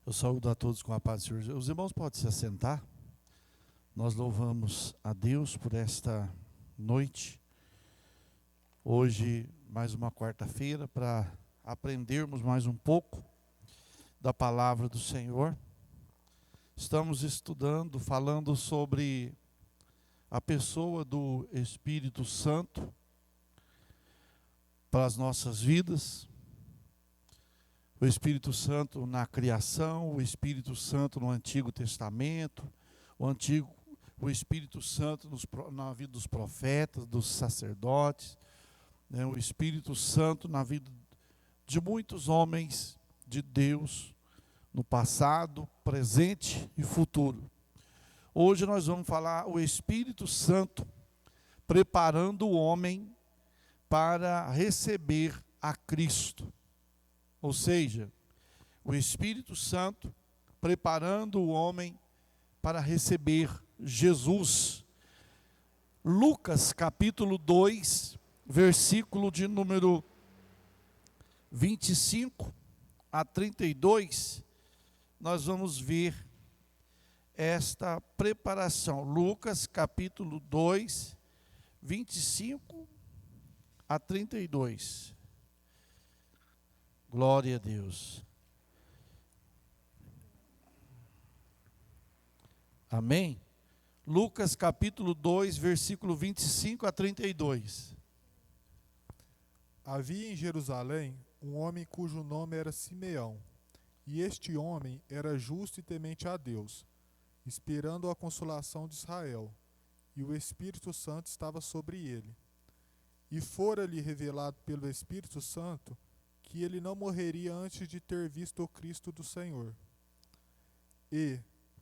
Eu saúdo a todos com a paz do Senhor. Os irmãos podem se assentar. Nós louvamos a Deus por esta noite. Hoje, mais uma quarta-feira, para aprendermos mais um pouco da palavra do Senhor. Estamos estudando, falando sobre a pessoa do Espírito Santo para as nossas vidas. O Espírito Santo na criação, o Espírito Santo no Antigo Testamento, o Espírito Santo na vida dos profetas, dos sacerdotes, né? O Espírito Santo na vida de muitos homens de Deus, no passado, presente e futuro. Hoje nós vamos falar o Espírito Santo preparando o homem para receber a Cristo. Ou seja, o Espírito Santo preparando o homem para receber Jesus. Lucas capítulo 2, versículo de número 25 a 32, nós vamos ver esta preparação. Lucas capítulo 2, 25 a 32. Glória a Deus. Amém? Lucas capítulo 2, versículo 25 a 32. Havia em Jerusalém um homem cujo nome era Simeão, e este homem era justo e temente a Deus, esperando a consolação de Israel, e o Espírito Santo estava sobre ele. E fora-lhe revelado pelo Espírito Santo que ele não morreria antes de ter visto o Cristo do Senhor. E,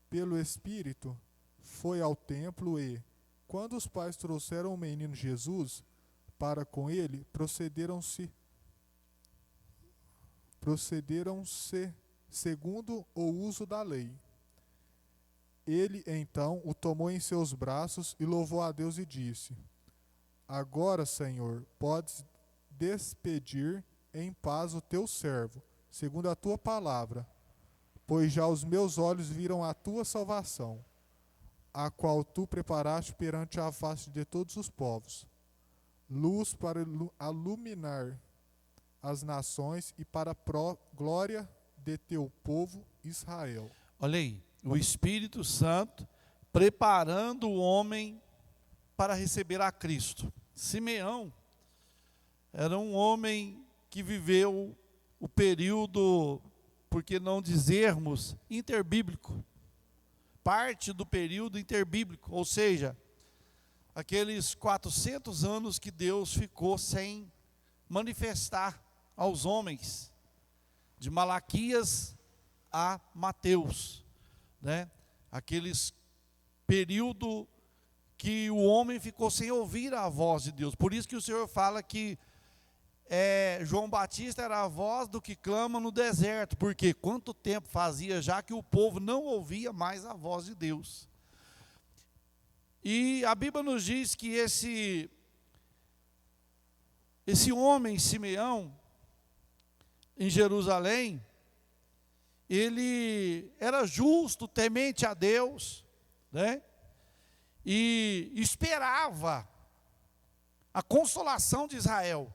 pelo Espírito, foi ao templo e, quando os pais trouxeram o menino Jesus para com ele, procederam-se segundo o uso da lei. Ele, então, o tomou em seus braços e louvou a Deus e disse: Agora, Senhor, podes despedir em paz o teu servo, segundo a tua palavra, pois já os meus olhos viram a tua salvação, a qual tu preparaste perante a face de todos os povos, luz para iluminar as nações e para a glória de teu povo Israel. Olha aí, o Espírito Santo preparando o homem para receber a Cristo. Simeão era um homem que viveu o período, por que não dizermos, interbíblico. Parte do período interbíblico, ou seja, aqueles 400 anos que Deus ficou sem manifestar aos homens, de Malaquias a Mateus, né? Aqueles período que o homem ficou sem ouvir a voz de Deus. Por isso que o Senhor fala que João Batista era a voz do que clama no deserto, porque quanto tempo fazia já que o povo não ouvia mais a voz de Deus. E a Bíblia nos diz que esse homem, Simeão, em Jerusalém, ele era justo, temente a Deus, né? E esperava a consolação de Israel.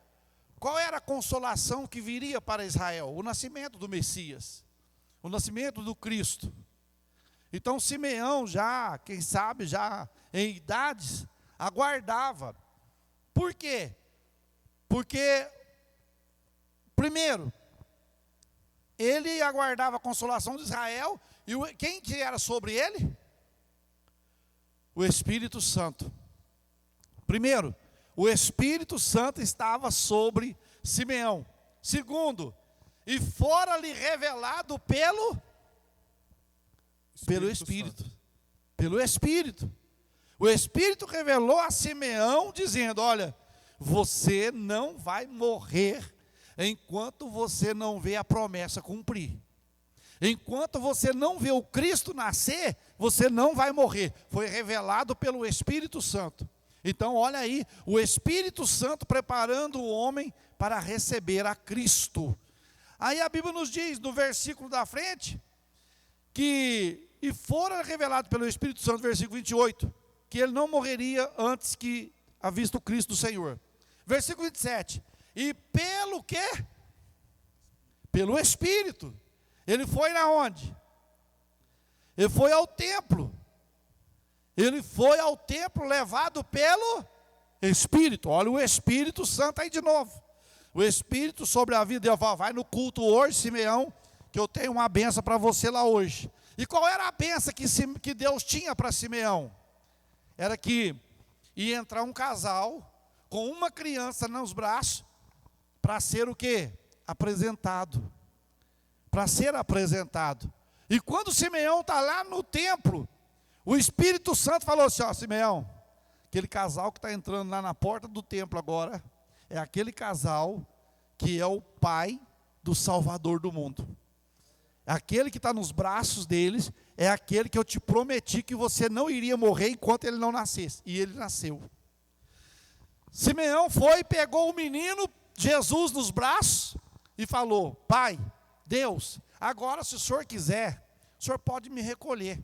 Qual era a consolação que viria para Israel? O nascimento do Messias, o nascimento do Cristo. Então Simeão já, quem sabe, já em idades, aguardava. Por quê? Porque, primeiro, ele aguardava a consolação de Israel, e quem que era sobre ele? O Espírito Santo. Primeiro, o Espírito Santo estava sobre Simeão. Segundo, e fora-lhe revelado pelo Espírito. Pelo Espírito. O Espírito revelou a Simeão dizendo: olha, você não vai morrer enquanto você não vê a promessa cumprir. Enquanto você não vê o Cristo nascer, você não vai morrer. Foi revelado pelo Espírito Santo. Então, olha aí, o Espírito Santo preparando o homem para receber a Cristo. Aí a Bíblia nos diz, no versículo da frente, e fora revelado pelo Espírito Santo, versículo 28, que ele não morreria antes que a vista o Cristo do Senhor. Versículo 27, e pelo quê? Pelo Espírito. Ele foi na onde? Ele foi ao templo. Ele foi ao templo levado pelo Espírito. Olha o Espírito Santo aí de novo. O Espírito sobre a vida. Vai no culto hoje, Simeão, que eu tenho uma benção para você lá hoje. E qual era a benção que Deus tinha para Simeão? Era que ia entrar um casal com uma criança nos braços para ser o quê? Apresentado. Para ser apresentado. E quando Simeão está lá no templo, o Espírito Santo falou assim, ó, Simeão, aquele casal que está entrando lá na porta do templo agora, é aquele casal que é o pai do Salvador do mundo. Aquele que está nos braços deles, é aquele que eu te prometi que você não iria morrer enquanto ele não nascesse. E ele nasceu. Simeão foi, pegou o menino, Jesus nos braços, e falou, Pai, Deus, agora se o Senhor quiser, o Senhor pode me recolher.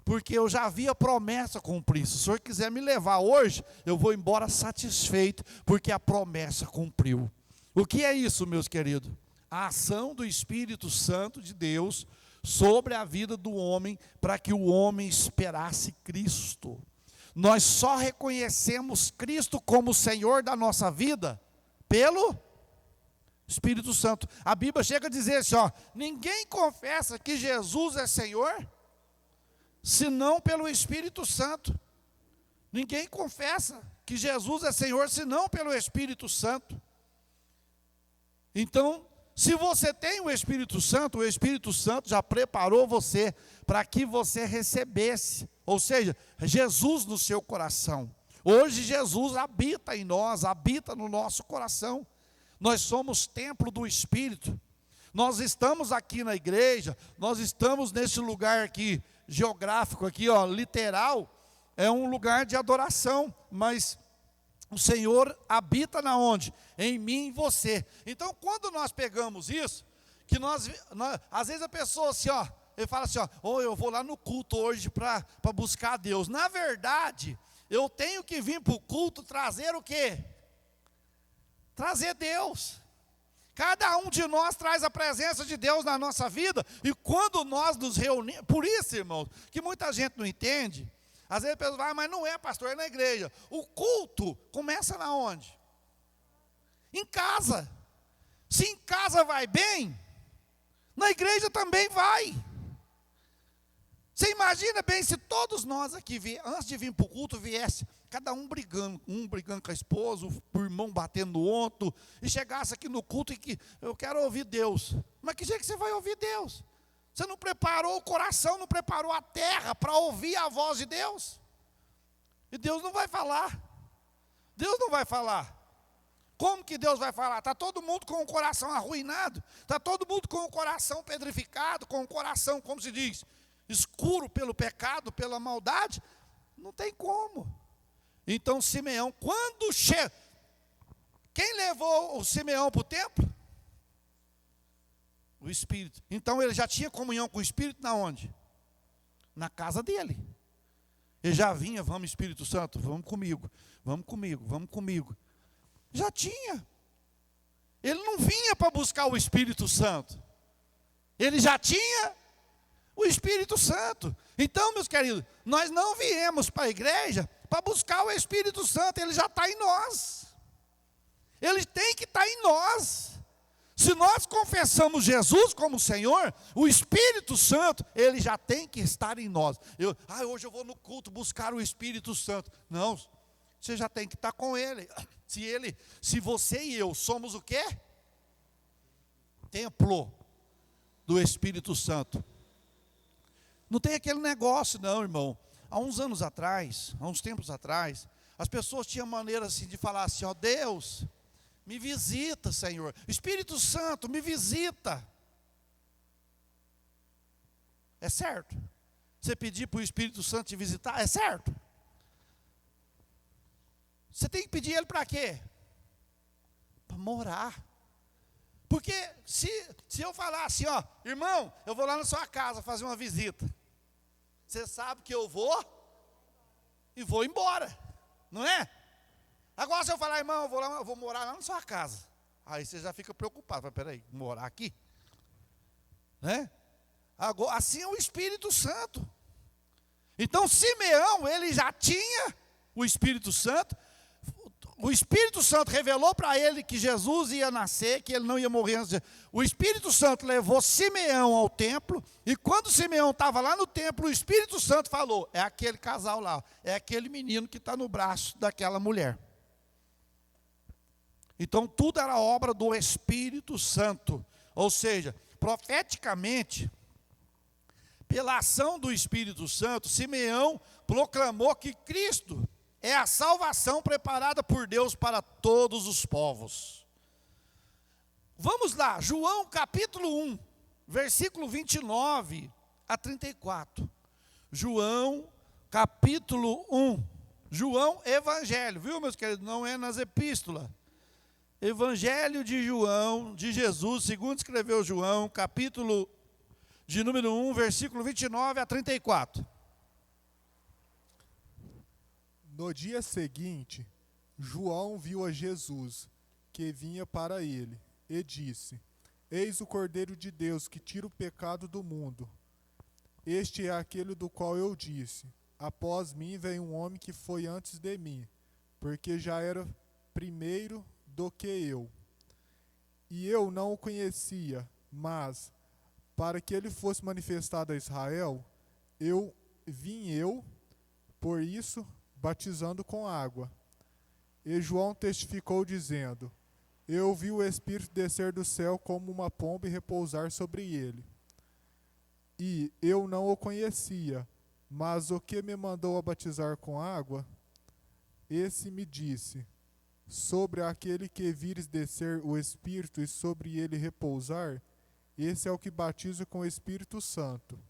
Porque eu já vi a promessa cumprir. Se o Senhor quiser me levar hoje, eu vou embora satisfeito, porque a promessa cumpriu. O que é isso, meus queridos? A ação do Espírito Santo de Deus sobre a vida do homem, para que o homem esperasse Cristo. Nós só reconhecemos Cristo como Senhor da nossa vida pelo Espírito Santo. A Bíblia chega a dizer assim, ó, ninguém confessa que Jesus é Senhor, senão pelo Espírito Santo. Ninguém confessa que Jesus é Senhor, senão pelo Espírito Santo. Então, se você tem o Espírito Santo já preparou você para que você recebesse, ou seja, Jesus no seu coração. Hoje Jesus habita em nós, habita no nosso coração. Nós somos templo do Espírito. Nós estamos aqui na igreja, nós estamos nesse lugar aqui, geográfico aqui, ó, literal, é um lugar de adoração, mas o Senhor habita na onde? Em mim e em você. Então, quando nós pegamos isso, que nós às vezes a pessoa assim, ó, ele fala assim, ó, eu vou lá no culto hoje para buscar a Deus. Na verdade, eu tenho que vir para o culto trazer o quê? Trazer Deus. Cada um de nós traz a presença de Deus na nossa vida, e quando nós nos reunimos, por isso, irmãos, que muita gente não entende, às vezes a pessoa vai, mas não é, pastor, é na igreja. O culto começa na onde? Em casa. Se em casa vai bem, na igreja também vai. Você imagina bem se todos nós aqui, antes de vir para o culto, viesse cada um brigando com a esposa, o irmão batendo no outro, e chegasse aqui no culto e que eu quero ouvir Deus. Mas que jeito que você vai ouvir Deus? Você não preparou o coração, não preparou a terra para ouvir a voz de Deus? E Deus não vai falar. Deus não vai falar. Como que Deus vai falar? Está todo mundo com o coração arruinado, está todo mundo com o coração pedrificado, com o coração, como se diz, escuro pelo pecado, pela maldade. Não tem como. Então Simeão, quando chega, quem levou o Simeão para o templo? O Espírito. Então ele já tinha comunhão com o Espírito na onde? Na casa dele. Ele já vinha, vamos Espírito Santo, vamos comigo, vamos comigo, vamos comigo. Já tinha. Ele não vinha para buscar o Espírito Santo. Ele já tinha o Espírito Santo. Então, meus queridos, nós não viemos para a igreja para buscar o Espírito Santo, ele já está em nós. Ele tem que estar em nós. Se nós confessamos Jesus como Senhor, o Espírito Santo, ele já tem que estar em nós. Hoje eu vou no culto buscar o Espírito Santo. Não, você já tem que estar com ele. Se você e eu somos o quê? Templo do Espírito Santo. Não tem aquele negócio não, irmão. Há uns anos atrás, há uns tempos atrás, as pessoas tinham maneira assim de falar assim, ó, Deus, me visita, Senhor. Espírito Santo, me visita. É certo? Você pedir para o Espírito Santo te visitar, é certo? Você tem que pedir ele para quê? Para morar. Porque se eu falar assim, ó, irmão, eu vou lá na sua casa fazer uma visita, você sabe que eu vou e vou embora, não é? Agora se eu falar, irmão, eu vou morar lá na sua casa, aí você já fica preocupado, fala, peraí, morar aqui? Né? Agora, assim é o Espírito Santo. Então Simeão, ele já tinha o Espírito Santo. O Espírito Santo revelou para ele que Jesus ia nascer, que ele não ia morrer antes. O Espírito Santo levou Simeão ao templo, e quando Simeão estava lá no templo, o Espírito Santo falou, é aquele casal lá, é aquele menino que está no braço daquela mulher. Então tudo era obra do Espírito Santo, ou seja, profeticamente, pela ação do Espírito Santo, Simeão proclamou que Cristo é a salvação preparada por Deus para todos os povos. Vamos lá, João capítulo 1, versículo 29 a 34. João capítulo 1. João Evangelho, viu, meus queridos? Não é nas epístolas. Evangelho de João, de Jesus, segundo escreveu João, capítulo de número 1, versículo 29 a 34. No dia seguinte, João viu a Jesus, que vinha para ele, e disse, eis o Cordeiro de Deus, que tira o pecado do mundo. Este é aquele do qual eu disse, após mim vem um homem que foi antes de mim, porque já era primeiro do que eu. E eu não o conhecia, mas, para que ele fosse manifestado a Israel, vim, por isso, batizando com água. E João testificou dizendo, eu vi o Espírito descer do céu como uma pomba e repousar sobre ele. E eu não o conhecia, mas o que me mandou a batizar com água, esse me disse, sobre aquele que vires descer o Espírito e sobre ele repousar, esse é o que batiza com o Espírito Santo.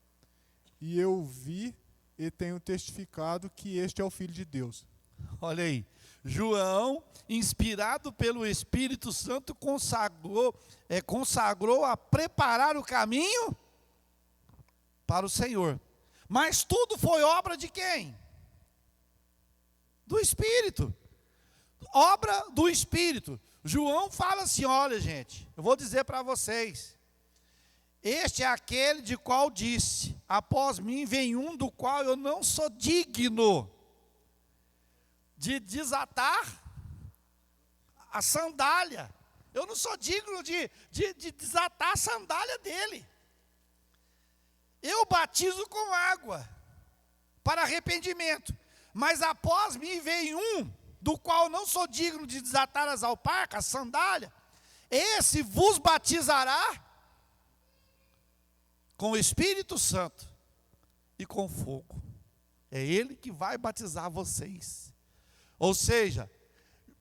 E eu vi e tenho testificado que este é o Filho de Deus. Olha aí, João, inspirado pelo Espírito Santo, consagrou a preparar o caminho para o Senhor. Mas tudo foi obra de quem? Do Espírito. Obra do Espírito. João fala assim, olha gente, eu vou dizer para vocês, este é aquele de qual disse, após mim vem um do qual eu não sou digno de desatar a sandália. Eu não sou digno de desatar a sandália dele. Eu batizo com água para arrependimento, mas após mim vem um do qual não sou digno de desatar as alparcas, a sandália. Esse vos batizará com o Espírito Santo e com fogo. É Ele que vai batizar vocês. Ou seja,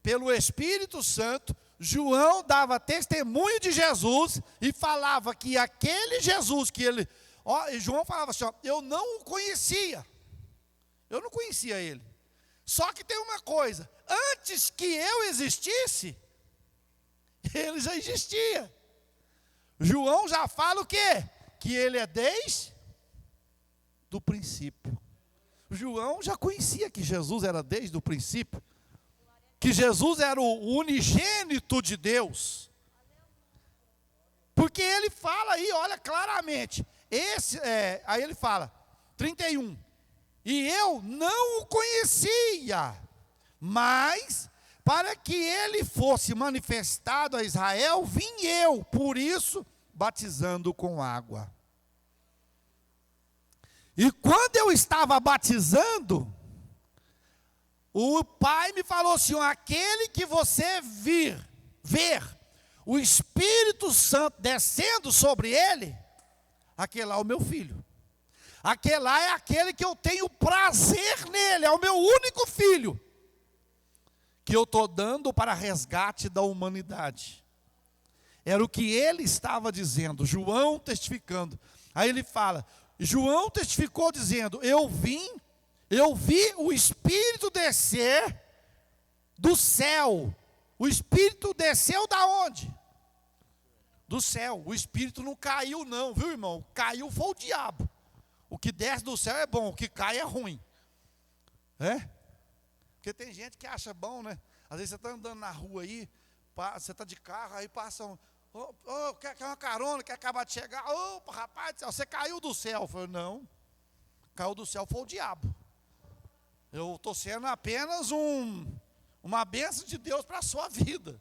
pelo Espírito Santo, João dava testemunho de Jesus e falava que aquele Jesus que ele... João falava assim, eu não o conhecia. Eu não conhecia ele. Só que tem uma coisa, antes que eu existisse, ele já existia. João já fala o quê? Que ele é desde do princípio. João já conhecia que Jesus era desde o princípio, que Jesus era o unigênito de Deus. Porque ele fala aí, olha claramente, aí ele fala, 31, e eu não o conhecia, mas para que ele fosse manifestado a Israel, vim eu, por isso, batizando com água. E quando eu estava batizando, o Pai me falou assim, aquele que você ver o Espírito Santo descendo sobre ele, aquele lá é o meu filho. Aquele lá é aquele que eu tenho prazer nele, é o meu único filho, que eu estou dando para resgate da humanidade. Era o que ele estava dizendo, João testificando. Aí ele fala, João testificou dizendo, eu vi o Espírito descer do céu. O Espírito desceu da onde? do céu. O Espírito não caiu não, viu, irmão? Caiu foi o diabo. O que desce do céu é bom, o que cai é ruim. Porque tem gente que acha bom, né? Às vezes você está andando na rua aí, você está de carro, aí passa um... quer uma carona, quer acabar de chegar? Opa, rapaz, você caiu do céu. Eu falei, não, caiu do céu foi o diabo. Eu estou sendo apenas uma bênção de Deus para a sua vida,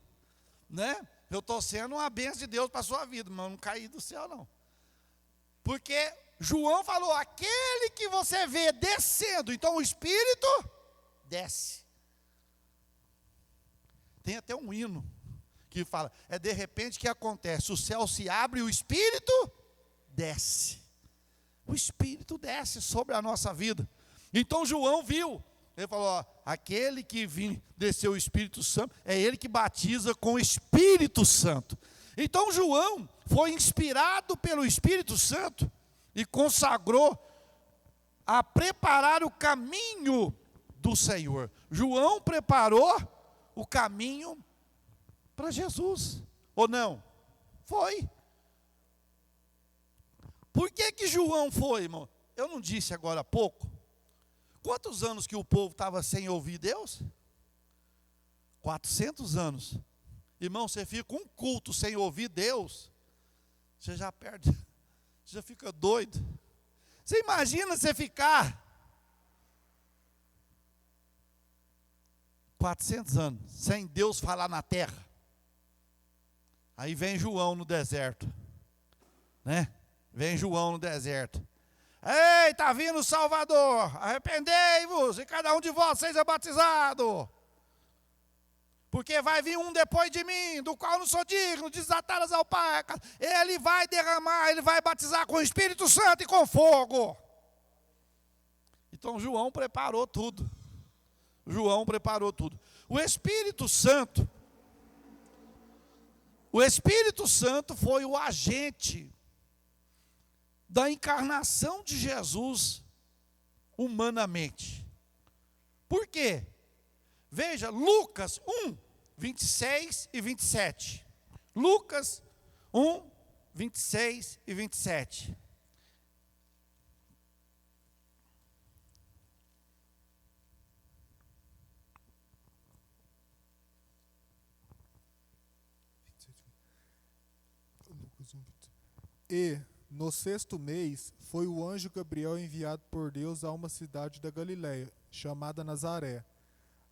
né? Eu estou sendo uma bênção de Deus para a sua vida, mas eu não caí do céu não. Porque João falou, aquele que você vê descendo, então o Espírito desce. Tem até um hino que fala, é de repente que acontece, o céu se abre e o Espírito desce. O Espírito desce sobre a nossa vida. Então João viu, ele falou, aquele que desceu o Espírito Santo, é ele que batiza com o Espírito Santo. Então João foi inspirado pelo Espírito Santo e consagrou a preparar o caminho do Senhor. João preparou o caminho para Jesus, ou não? Foi. Por que João foi, irmão? Eu não disse agora há pouco, quantos anos que o povo estava sem ouvir Deus? 400 anos. Irmão, você fica um culto sem ouvir Deus, você já perde, você já fica doido. Você imagina você ficar 400 anos sem Deus falar na terra. Aí vem João no deserto, né? Vem João no deserto. Ei, está vindo o Salvador, arrependei-vos e cada um de vós seja batizado. Porque vai vir um depois de mim, do qual não sou digno de desatar as alpacas. Ele vai derramar, ele vai batizar com o Espírito Santo e com fogo. Então João preparou tudo. João preparou tudo. O Espírito Santo foi o agente da encarnação de Jesus humanamente. Por quê? Veja, Lucas 1, 26 e 27. Lucas 1, 26 e 27. E, no 6º mês, foi o anjo Gabriel enviado por Deus a uma cidade da Galiléia, chamada Nazaré,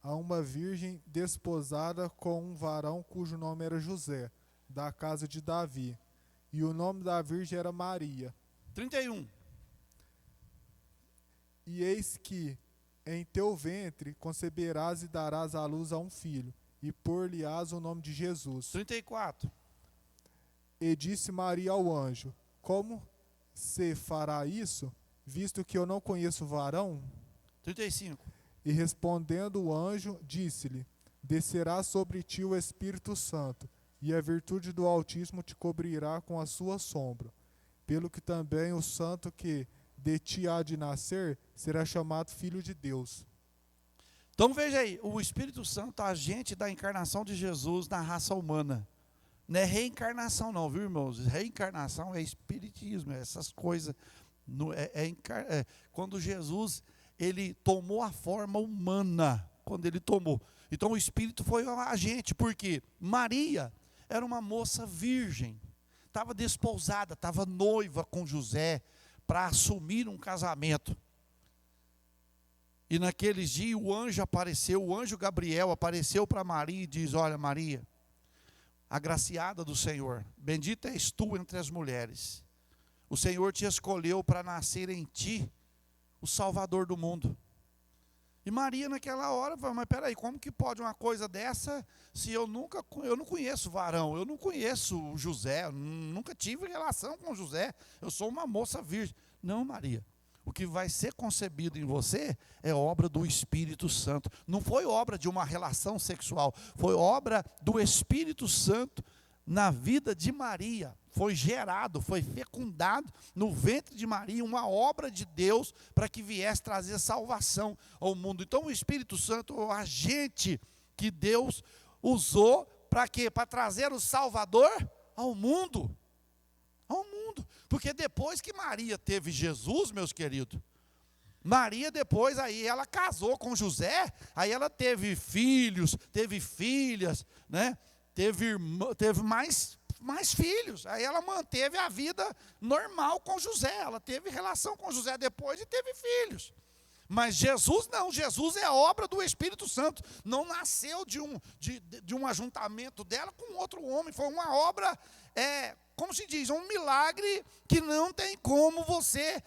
a uma virgem desposada com um varão cujo nome era José, da casa de Davi. E o nome da virgem era Maria. 31. E eis que em teu ventre conceberás e darás à luz a um filho, e por-lhe-ás o nome de Jesus. 34. E disse Maria ao anjo, como se fará isso, visto que eu não conheço varão? 35. E respondendo o anjo, disse-lhe, descerá sobre ti o Espírito Santo, e a virtude do Altíssimo te cobrirá com a sua sombra. Pelo que também o santo que de ti há de nascer, será chamado Filho de Deus. Então veja aí, o Espírito Santo, agente da encarnação de Jesus na raça humana. Não é reencarnação não, viu, irmãos? Reencarnação é espiritismo, é essas coisas. Quando Jesus, ele tomou a forma humana, quando ele tomou. Então o Espírito foi um agente, porque Maria era uma moça virgem, estava desposada, estava noiva com José, para assumir um casamento. E naqueles dias o anjo Gabriel apareceu para Maria e diz, olha Maria, agraciada do Senhor, bendita és tu entre as mulheres. O Senhor te escolheu para nascer em ti o Salvador do mundo. E Maria naquela hora falou, mas peraí, como que pode uma coisa dessa, se eu não conheço varão, eu não conheço José, nunca tive relação com José, eu sou uma moça virgem. Não, Maria, o que vai ser concebido em você é obra do Espírito Santo. Não foi obra de uma relação sexual, foi obra do Espírito Santo na vida de Maria. Foi gerado, foi fecundado no ventre de Maria uma obra de Deus para que viesse trazer salvação ao mundo. Então o Espírito Santo é o agente que Deus usou para quê? Para trazer o Salvador ao mundo. Ao mundo. Porque depois que Maria teve Jesus, meus queridos, Maria depois aí ela casou com José, aí ela teve filhos, teve filhas, né? Teve mais filhos. Aí ela manteve a vida normal com José. Ela teve relação com José depois e teve filhos. Mas Jesus não, Jesus é obra do Espírito Santo. Não nasceu de um ajuntamento dela com outro homem. Foi uma obra, como se diz, um milagre que não tem como você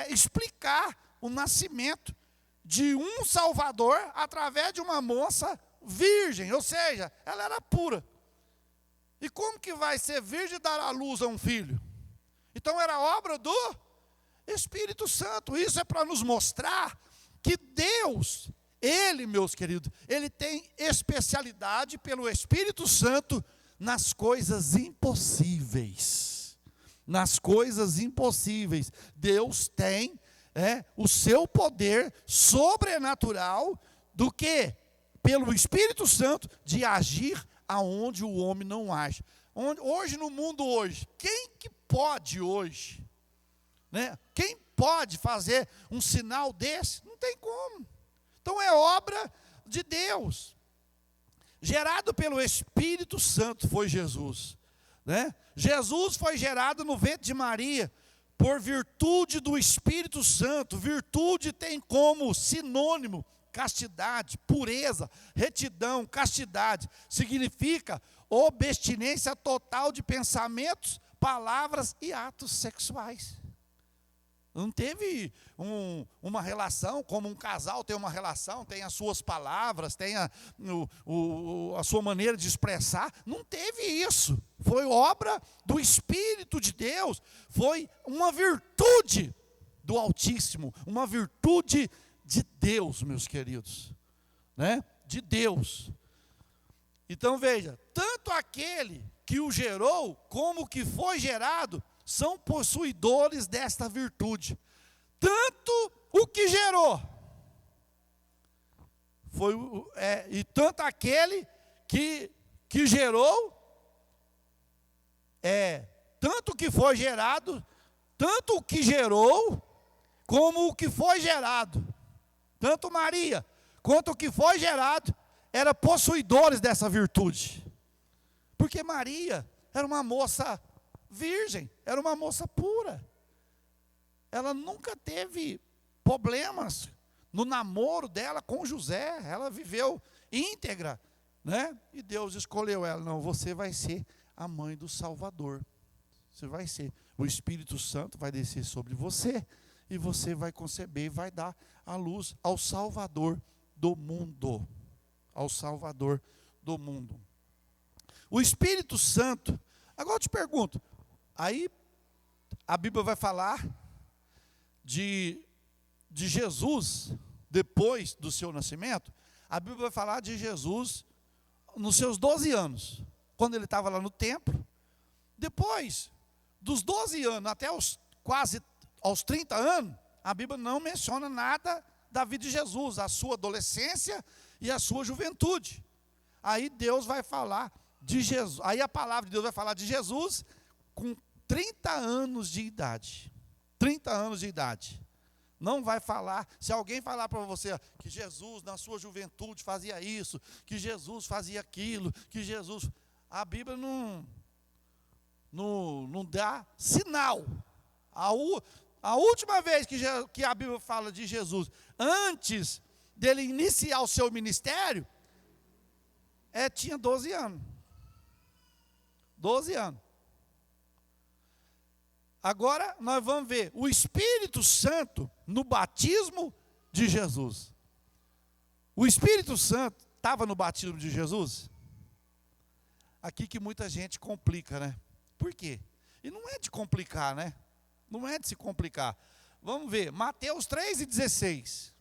explicar o nascimento de um Salvador através de uma moça virgem. Ou seja, ela era pura. E como que vai ser virgem e dar à luz a um filho? Então era obra do Espírito Santo. Isso é para nos mostrar que Deus, Ele, meus queridos, Ele tem especialidade pelo Espírito Santo nas coisas impossíveis. Nas coisas impossíveis. Deus tem o seu poder sobrenatural do que? Pelo Espírito Santo de agir aonde o homem não age. Hoje no mundo hoje, quem que pode hoje? Né? Quem pode fazer um sinal desse? Não tem como. Então é obra de Deus. Gerado pelo Espírito Santo foi Jesus. Né? Jesus foi gerado no ventre de Maria por virtude do Espírito Santo. Virtude tem como sinônimo castidade, pureza, retidão. Castidade significa abstinência total de pensamentos, palavras e atos sexuais. Não teve uma relação, como um casal tem uma relação, tem as suas palavras, tem a sua maneira de expressar. Não teve isso. Foi obra do Espírito de Deus. Foi uma virtude do Altíssimo. Uma virtude de Deus, meus queridos. Né? De Deus. Então veja, tanto aquele que o gerou, como o que foi gerado, são possuidores desta virtude. Tanto o que gerou, e tanto aquele que gerou, tanto o que foi gerado, tanto o que gerou, como o que foi gerado. Tanto Maria, quanto o que foi gerado, eram possuidores dessa virtude. Porque Maria era uma moça virgem, era uma moça pura. Ela nunca teve problemas no namoro dela com José. Ela viveu íntegra, né? E Deus escolheu ela. Não, você vai ser a mãe do Salvador. Você vai ser. O Espírito Santo vai descer sobre você e você vai conceber e vai dar a luz ao Salvador do mundo. Ao Salvador do mundo. O Espírito Santo. Agora eu te pergunto. Aí a Bíblia vai falar de Jesus, depois do seu nascimento. A Bíblia vai falar de Jesus nos seus 12 anos, quando ele estava lá no templo. Depois dos 12 anos até quase aos 30 anos, a Bíblia não menciona nada da vida de Jesus, a sua adolescência e a sua juventude. Aí Deus vai falar de Jesus, aí a palavra de Deus vai falar de Jesus com 30 anos de idade. 30 anos de idade. Não vai falar, se alguém falar para você que Jesus na sua juventude fazia isso, que Jesus fazia aquilo, que Jesus... A Bíblia não dá sinal. A última vez que a Bíblia fala de Jesus, antes dele iniciar o seu ministério, tinha 12 anos. 12 anos. Agora nós vamos ver o Espírito Santo no batismo de Jesus. O Espírito Santo estava no batismo de Jesus? Aqui que muita gente complica, né? Por quê? E não é de complicar, né? Não é de se complicar. Vamos ver, Mateus 3:16.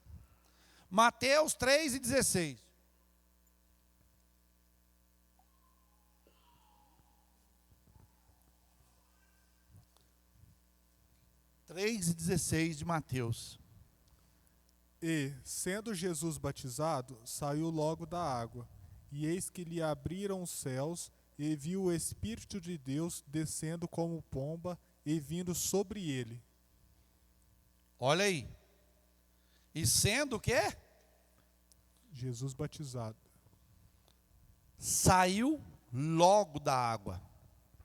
Mateus 3:16. 3:16 de Mateus. E, sendo Jesus batizado, saiu logo da água. E eis que lhe abriram os céus, e viu o Espírito de Deus descendo como pomba e vindo sobre ele. Olha aí. E sendo o quê? Jesus batizado. Saiu logo da água.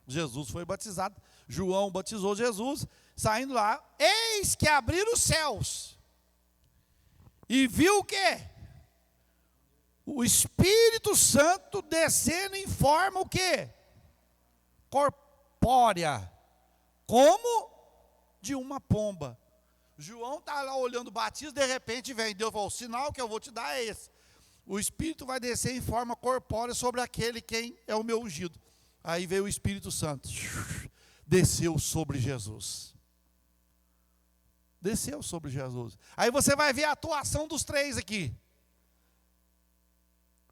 Jesus foi batizado. João batizou Jesus. Saindo lá, eis que abriram os céus. E viu o quê? O Espírito Santo descendo em forma o quê? Corpórea. Como de uma pomba. João está lá olhando o batismo, de repente vem Deus e fala, o sinal que eu vou te dar é esse. O Espírito vai descer em forma corpórea sobre aquele quem é o meu ungido. Aí veio o Espírito Santo. Desceu sobre Jesus. Desceu sobre Jesus. Aí você vai ver a atuação dos três aqui.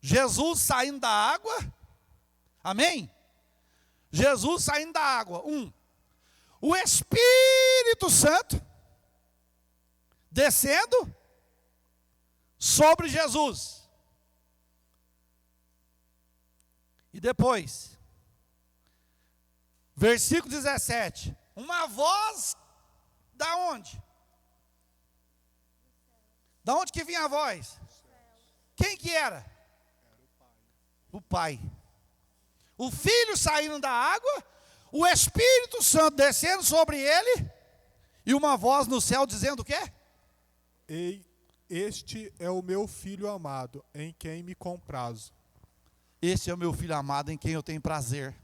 Jesus saindo da água. Amém? Jesus saindo da água. O Espírito Santo descendo sobre Jesus. E depois, versículo 17. Uma voz da onde? Da onde que vinha a voz? Quem que era? O Pai. O Filho saindo da água, o Espírito Santo descendo sobre ele, e uma voz no céu dizendo o quê? Ei, este é o meu Filho amado, em quem me comprazo. Esse é o meu Filho amado, em quem eu tenho prazer.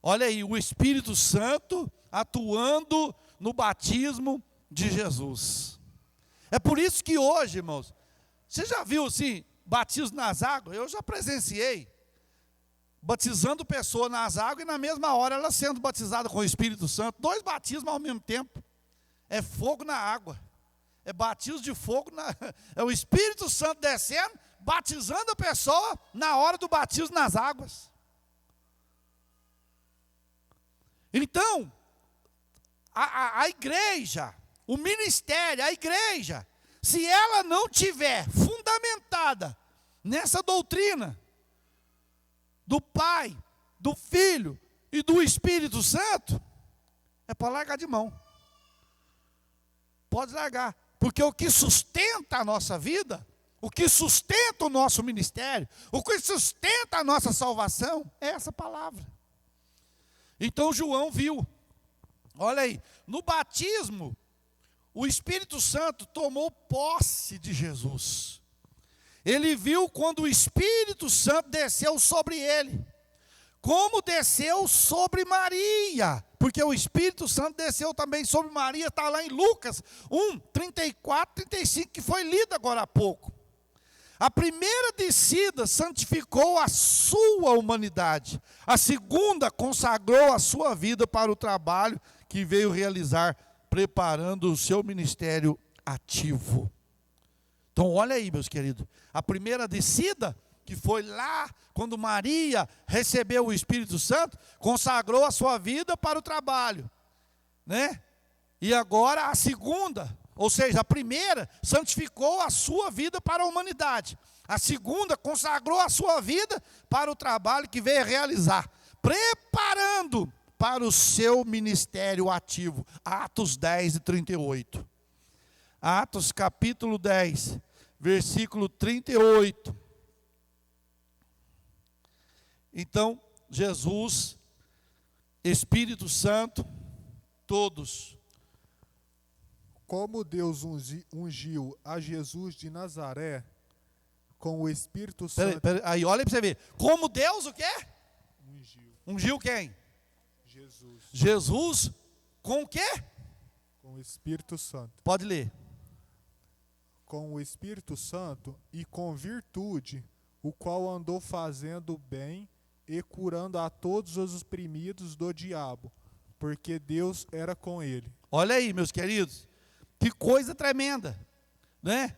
Olha aí, o Espírito Santo atuando no batismo de Jesus. É por isso que hoje, irmãos, você já viu assim, batismo nas águas? Eu já presenciei, batizando pessoa nas águas e na mesma hora ela sendo batizada com o Espírito Santo. 2 batismos ao mesmo tempo. É fogo na água. É batismo de fogo, é o Espírito Santo descendo, batizando a pessoa na hora do batismo nas águas. Então, a igreja, o ministério, a igreja, se ela não tiver fundamentada nessa doutrina do Pai, do Filho e do Espírito Santo, é para largar de mão. Pode largar, porque o que sustenta a nossa vida, o que sustenta o nosso ministério, o que sustenta a nossa salvação, é essa palavra. Então João viu, olha aí, no batismo, o Espírito Santo tomou posse de Jesus. Ele viu quando o Espírito Santo desceu sobre ele, como desceu sobre Maria, porque o Espírito Santo desceu também sobre Maria, está lá em Lucas 1, 34, 35, que foi lido agora há pouco. A primeira descida santificou a sua humanidade. A segunda consagrou a sua vida para o trabalho que veio realizar, preparando o seu ministério ativo. Então olha aí, meus queridos. A primeira descida, que foi lá, quando Maria recebeu o Espírito Santo, consagrou a sua vida para o trabalho, né? E agora a segunda, ou seja, a primeira santificou a sua vida para a humanidade. A segunda consagrou a sua vida para o trabalho que veio realizar, preparando para o seu ministério ativo. Atos 10 e 38. Atos capítulo 10, versículo 38. Então, Jesus, Espírito Santo, todos. Como Deus ungiu a Jesus de Nazaré com o Espírito Santo. Aí, olha para você ver. Como Deus o quê? Ungiu. Ungiu quem? Jesus. Jesus com o quê? Com o Espírito Santo. Pode ler. Com o Espírito Santo e com virtude, o qual andou fazendo bem e curando a todos os oprimidos do diabo, porque Deus era com ele. Olha aí, meus queridos, que coisa tremenda, né?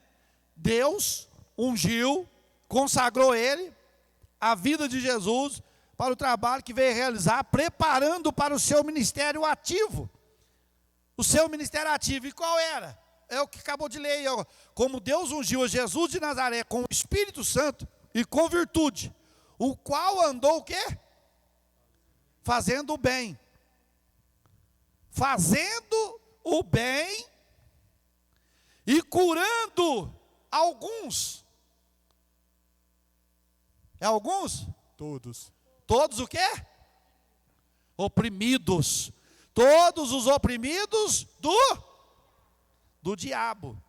Deus ungiu, consagrou ele, a vida de Jesus, para o trabalho que veio realizar, preparando para o seu ministério ativo. O seu ministério ativo, e qual era? É o que acabou de ler aí, ó. Como Deus ungiu a Jesus de Nazaré com o Espírito Santo e com virtude, o qual andou o quê? Fazendo o bem. Fazendo o bem e curando alguns. É alguns? Todos. Todos o quê? Oprimidos. Todos os oprimidos do diabo.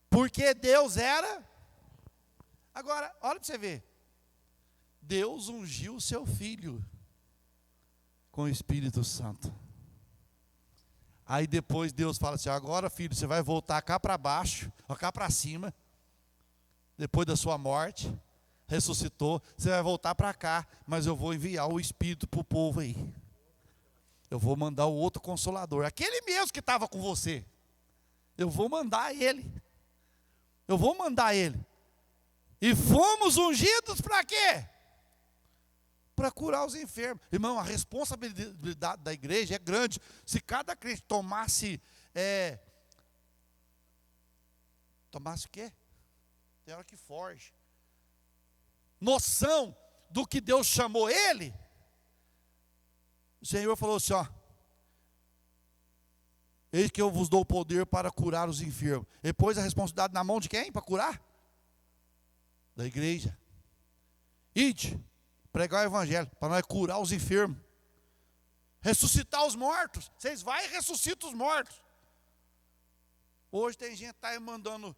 Porque Deus era. Agora, olha para você ver. Deus ungiu o seu filho com o Espírito Santo. Aí depois Deus fala assim: agora, filho, você vai voltar cá para baixo, cá para cima, depois da sua morte, ressuscitou, você vai voltar para cá, mas eu vou enviar o Espírito para o povo aí. Eu vou mandar o outro Consolador, aquele mesmo que estava com você. Eu vou mandar ele. Eu vou mandar ele. E fomos ungidos para quê? Para curar os enfermos. Irmão, a responsabilidade da igreja é grande. Se cada crente tomasse o quê? Tem hora que foge. Noção do que Deus chamou ele. O Senhor falou assim, ó: eis que eu vos dou poder para curar os enfermos. E pôs a responsabilidade na mão de quem? Para curar? Da igreja. Ide, pregar o evangelho, para nós curar os enfermos. Ressuscitar os mortos. Vocês vão e ressuscitam os mortos. Hoje tem gente que está mandando.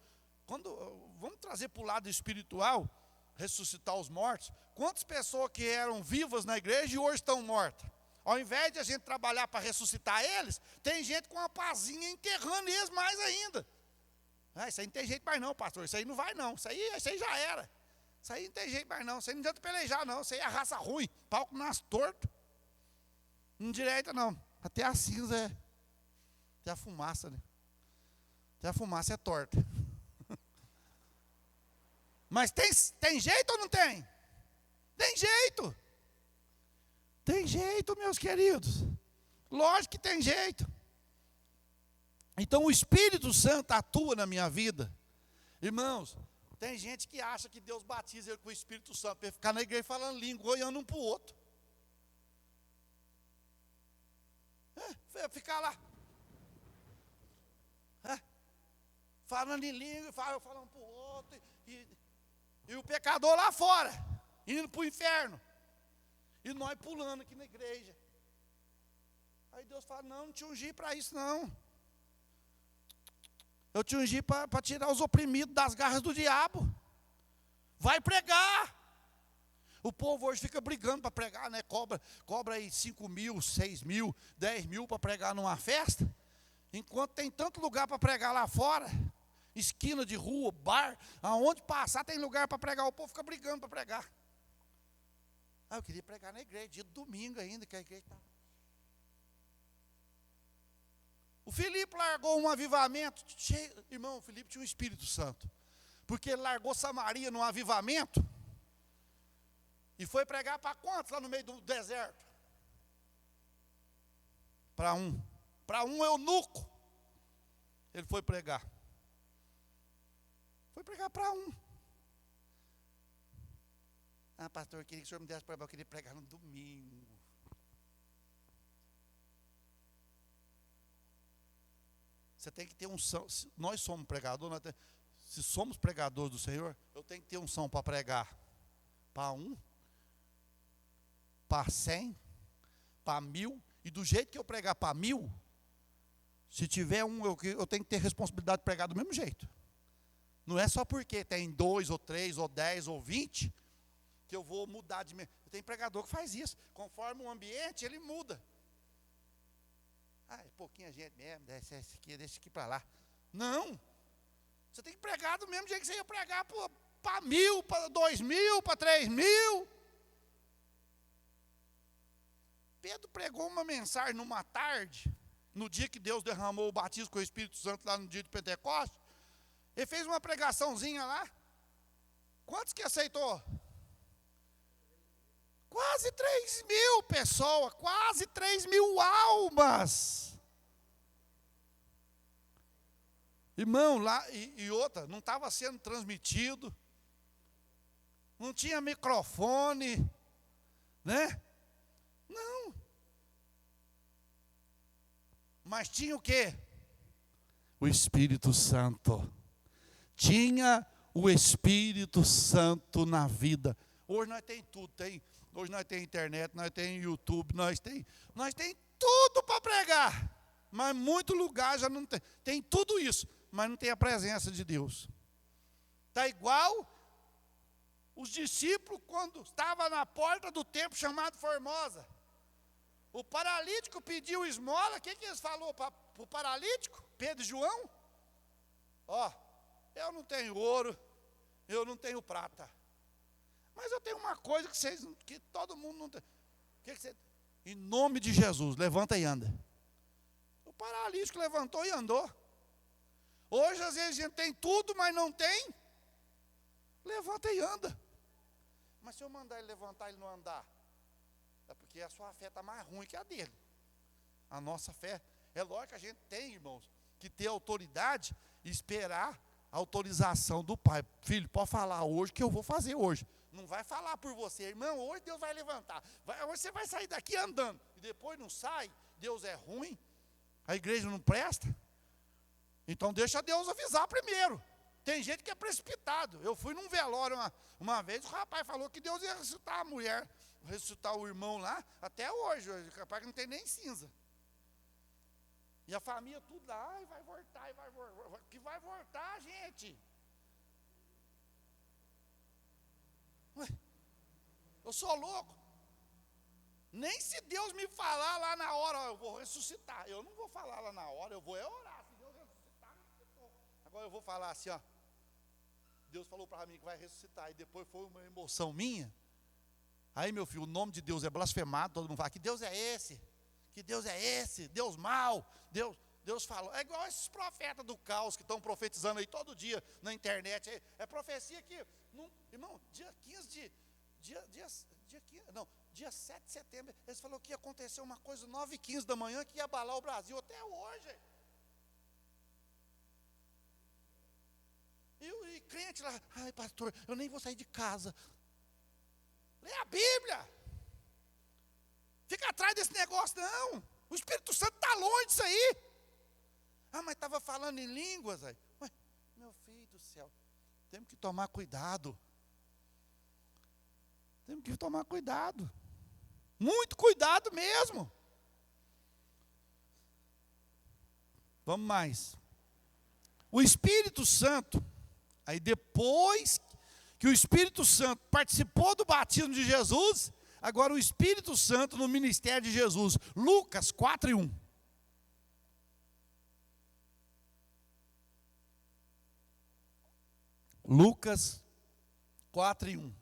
Vamos trazer para o lado espiritual, ressuscitar os mortos. Quantas pessoas que eram vivas na igreja e hoje estão mortas? Ao invés de a gente trabalhar para ressuscitar eles, tem gente com uma pazinha enterrando eles mais ainda. Isso aí não tem jeito mais não, pastor. Isso aí não vai não. Isso aí já era. Isso aí não tem jeito mais não. Isso aí não adianta pelejar não. Isso aí é raça ruim. Pau que nasce torto. Não direita não. Até a cinza até a fumaça, né? Até a fumaça é torta. Mas tem jeito ou não tem? Tem jeito. Tem jeito, meus queridos. Lógico que tem jeito. Então o Espírito Santo atua na minha vida. Irmãos, tem gente que acha que Deus batiza ele com o Espírito Santo para ele ficar na igreja falando língua, olhando um para o outro. Ficar lá. Falando em língua, falando um para o outro. E o pecador lá fora, indo para o inferno. E nós pulando aqui na igreja. Aí Deus fala: não te ungi para isso não. Eu te ungi para tirar os oprimidos das garras do diabo. Vai pregar. O povo hoje fica brigando para pregar, né? Cobra aí 5 mil, 6 mil, 10 mil para pregar numa festa. Enquanto tem tanto lugar para pregar lá fora, esquina de rua, bar, aonde passar tem lugar para pregar. O povo fica brigando para pregar. Eu queria pregar na igreja, dia de domingo ainda, que a igreja está. O Filipe largou um avivamento. Irmão, o Filipe tinha um Espírito Santo. Porque ele largou Samaria num avivamento. E foi pregar para quantos lá no meio do deserto? Para um. Para um eunuco. Ele foi pregar. Foi pregar para um. Pastor, eu queria que o senhor me desse para eu queria pregar no domingo. Você tem que ter unção. Nós somos pregadores, se somos pregadores do Senhor, eu tenho que ter unção para pregar para 1, para 100, para 1000. E do jeito que eu pregar para 1000, se tiver um, eu tenho que ter responsabilidade de pregar do mesmo jeito. Não é só porque tem 2 ou 3 ou 10 ou 20 que eu vou mudar de... Tem pregador que faz isso. Conforme o ambiente, ele muda. É pouquinha gente mesmo, deixa esse aqui para lá. Não. Você tem que pregar do mesmo jeito que você ia pregar para 1000, para 2000, para 3000. Pedro pregou uma mensagem numa tarde, no dia que Deus derramou o batismo com o Espírito Santo, lá no dia de Pentecostes. Ele fez uma pregaçãozinha lá. Quantos que aceitou? Quase 3.000 pessoas, quase 3.000 almas. Irmão, lá, e outra, não estava sendo transmitido. não tinha microfone, né? Não. Mas tinha o quê? O Espírito Santo. Tinha o Espírito Santo na vida. Hoje nós tem tudo, hoje nós tem internet, nós tem YouTube, nós tem tudo para pregar. Mas muito lugar já não tem. Tem tudo isso, mas não tem a presença de Deus. Está igual os discípulos quando estavam na porta do templo chamado Formosa. O paralítico pediu esmola, o que eles falaram para o paralítico? Pedro e João? Ó, eu não tenho ouro, eu não tenho prata. Mas eu tenho uma coisa que todo mundo não tem. Que você, em nome de Jesus, levanta e anda. O paralítico levantou e andou. Hoje às vezes a gente tem tudo, mas não tem. Levanta e anda. Mas se eu mandar ele levantar e ele não andar, é porque a sua fé está mais ruim que a dele. A nossa fé, é lógico que a gente tem, irmãos, que ter autoridade e esperar a autorização do Pai. Filho, pode falar hoje que eu vou fazer hoje. Não vai falar por você, irmão, hoje Deus vai levantar. Hoje você vai sair daqui andando. E depois não sai, Deus é ruim, a igreja não presta. Então deixa Deus avisar primeiro. Tem gente que é precipitado. Eu fui num velório uma vez, o rapaz falou que Deus ia ressuscitar a mulher, ressuscitar o irmão lá, até hoje, capaz que não tem nem cinza. E a família tudo lá, vai voltar, que vai voltar, gente. Ué, eu sou louco. Nem se Deus me falar lá na hora, ó, eu vou ressuscitar. Eu não vou falar lá na hora, eu vou orar. Se Deus ressuscitar, ressuscitou. Agora eu vou falar assim, ó. Deus falou para mim que vai ressuscitar. E depois foi uma emoção minha. Aí, meu filho, o nome de Deus é blasfemado. Todo mundo fala, que Deus é esse? Que Deus é esse? Deus mau. Deus falou. É igual esses profetas do caos que estão profetizando aí todo dia na internet. É profecia que, irmão, dia 7 de setembro, eles falaram que ia acontecer uma coisa 9h15 da manhã que ia abalar o Brasil até hoje. E crente lá, ai pastor, eu nem vou sair de casa. Lê a Bíblia. Fica atrás desse negócio, não. O Espírito Santo está longe disso aí. Ah, mas estava falando em línguas aí. Ué, meu filho do céu, temos que tomar cuidado. Temos que tomar cuidado. Muito cuidado mesmo. Vamos mais. O Espírito Santo, aí depois que o Espírito Santo participou do batismo de Jesus, agora o Espírito Santo no ministério de Jesus. Lucas 4:1. Lucas 4:1.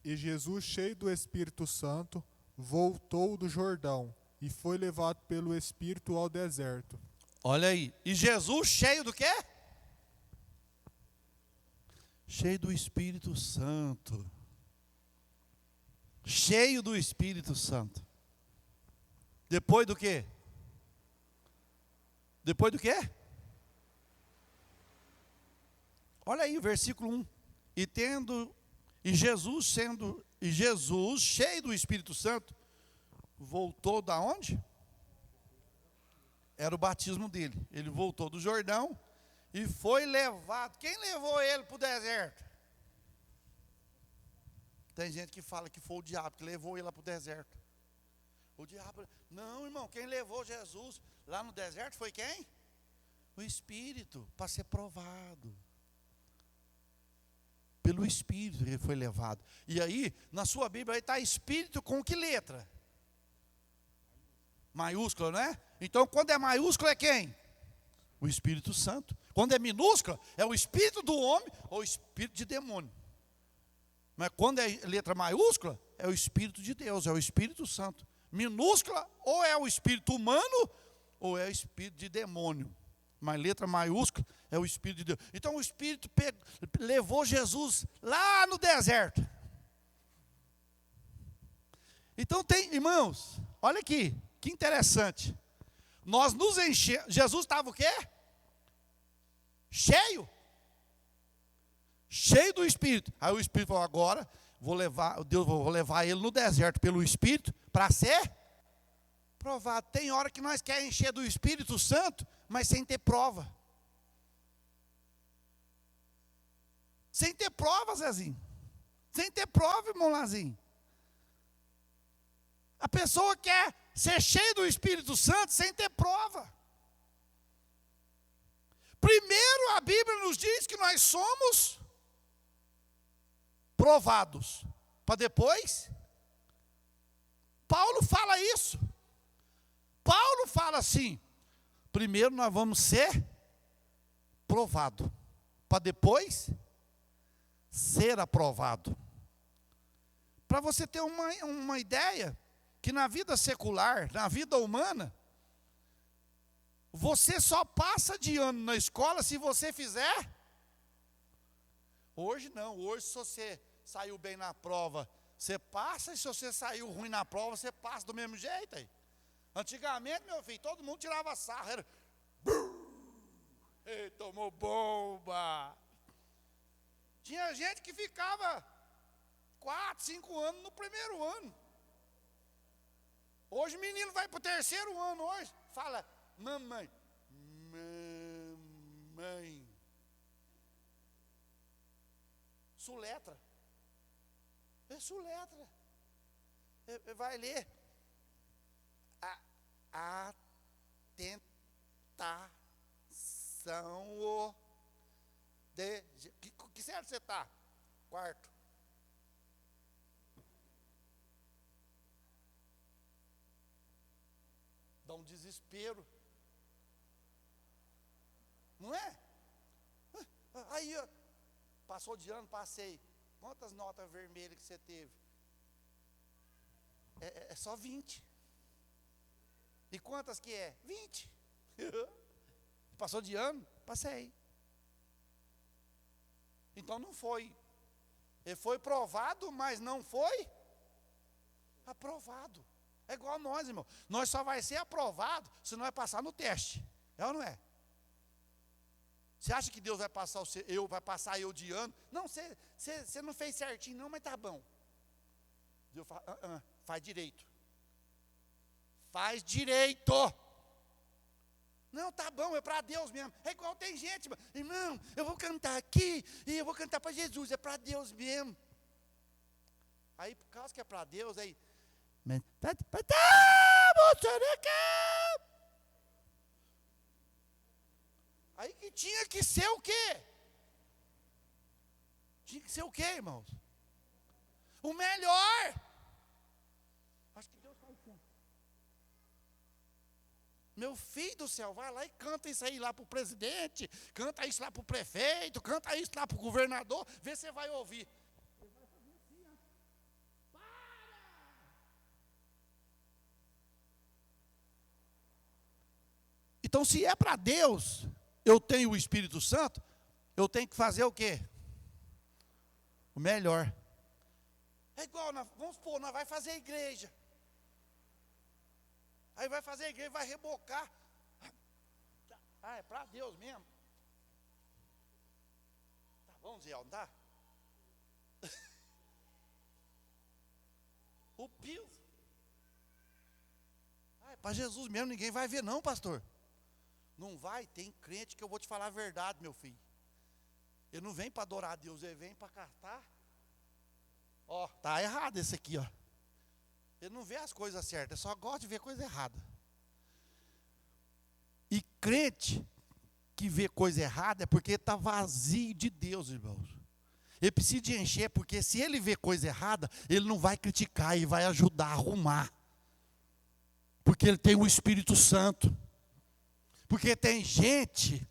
E Jesus, cheio do Espírito Santo, voltou do Jordão e foi levado pelo Espírito ao deserto. Olha aí. E Jesus cheio do quê? Cheio do Espírito Santo. Cheio do Espírito Santo. Depois do quê? Depois do quê? Olha aí o versículo 1. E Jesus, cheio do Espírito Santo, voltou da onde? Era o batismo dele. Ele voltou do Jordão e foi levado. Quem levou ele para o deserto? Tem gente que fala que foi o diabo que levou ele lá para o deserto. O diabo, não, irmão, quem levou Jesus lá no deserto foi quem? O Espírito, para ser provado. Pelo Espírito ele foi levado. E aí, na sua Bíblia, aí está Espírito com que letra? Maiúscula, não é? Então, quando é maiúscula é quem? O Espírito Santo. Quando é minúscula, é o Espírito do homem ou o Espírito de demônio. Mas quando é letra maiúscula, é o Espírito de Deus, é o Espírito Santo. Minúscula, ou é o Espírito humano, ou é o Espírito de demônio. Mas letra maiúscula é o Espírito de Deus. Então o Espírito levou Jesus lá no deserto. Então tem, irmãos, olha aqui, que interessante. Nós nos enchemos. Jesus estava o quê? Cheio. Cheio do Espírito. Aí o Espírito falou, agora vou levar ele no deserto pelo Espírito para ser provado. Tem hora que nós queremos encher do Espírito Santo, mas sem ter prova. Sem ter prova, Zezinho. Sem ter prova, irmão Lazinho. A pessoa quer ser cheia do Espírito Santo sem ter prova. Primeiro a Bíblia nos diz que nós somos provados. Para depois, Paulo fala isso. Paulo fala assim, primeiro nós vamos ser provados. Para depois ser aprovado. Para você ter uma ideia, que na vida secular, na vida humana, você só passa de ano na escola se você fizer. Hoje não, hoje se você saiu bem na prova, você passa, e se você saiu ruim na prova, você passa do mesmo jeito aí. Antigamente, meu filho, todo mundo tirava sarro, era... Ei, tomou bomba. Tinha gente que ficava 4, 5 anos no primeiro ano. Hoje o menino vai para o terceiro ano hoje, fala, mamãe. Suletra. É suletra. Vai ler. A tentação de... Que série você está? Quarto. Dá um desespero. Não é? Aí, passou de ano, passei. Quantas notas vermelhas que você teve? É só 20. E quantas que é? 20. Passou de ano? Passei. Então não foi. Ele foi provado, mas não foi aprovado. É igual a nós, irmão. Nós só vai ser aprovado se nós passar no teste. É ou não é? Você acha que Deus vai passar eu de ano? Não, você não fez certinho não, mas tá bom. Deus fala, faz direito. Faz direito. Não, tá bom, é para Deus mesmo. É igual tem gente, irmão, eu vou cantar aqui e eu vou cantar para Jesus, é para Deus mesmo. Aí, por causa que é para Deus, aí... Aí que tinha que ser o quê? Tinha que ser o quê, irmãos? O melhor. Acho que Deus faz isso. Meu filho do céu, vai lá e canta isso aí lá para o presidente, canta isso lá para o prefeito, canta isso lá para o governador, vê se você vai ouvir. Ele vai fazer assim, ó. Para! Então, se é para Deus, eu tenho o Espírito Santo, eu tenho que fazer o quê? O melhor. É igual, vamos supor, nós vai fazer a igreja. Aí vai fazer a igreja, vai rebocar. É para Deus mesmo. Tá bom, Zé, não tá? O piso. É para Jesus mesmo, ninguém vai ver não, pastor. Não vai, tem crente que eu vou te falar a verdade, meu filho. Ele não vem para adorar a Deus, ele vem para cartar. Ó, tá errado esse aqui, ó. Ele não vê as coisas certas, ele só gosta de ver coisa errada. E crente que vê coisa errada é porque está vazio de Deus, irmãos. Ele precisa de encher, porque se ele vê coisa errada, ele não vai criticar e vai ajudar a arrumar. Porque ele tem o Espírito Santo. Porque tem gente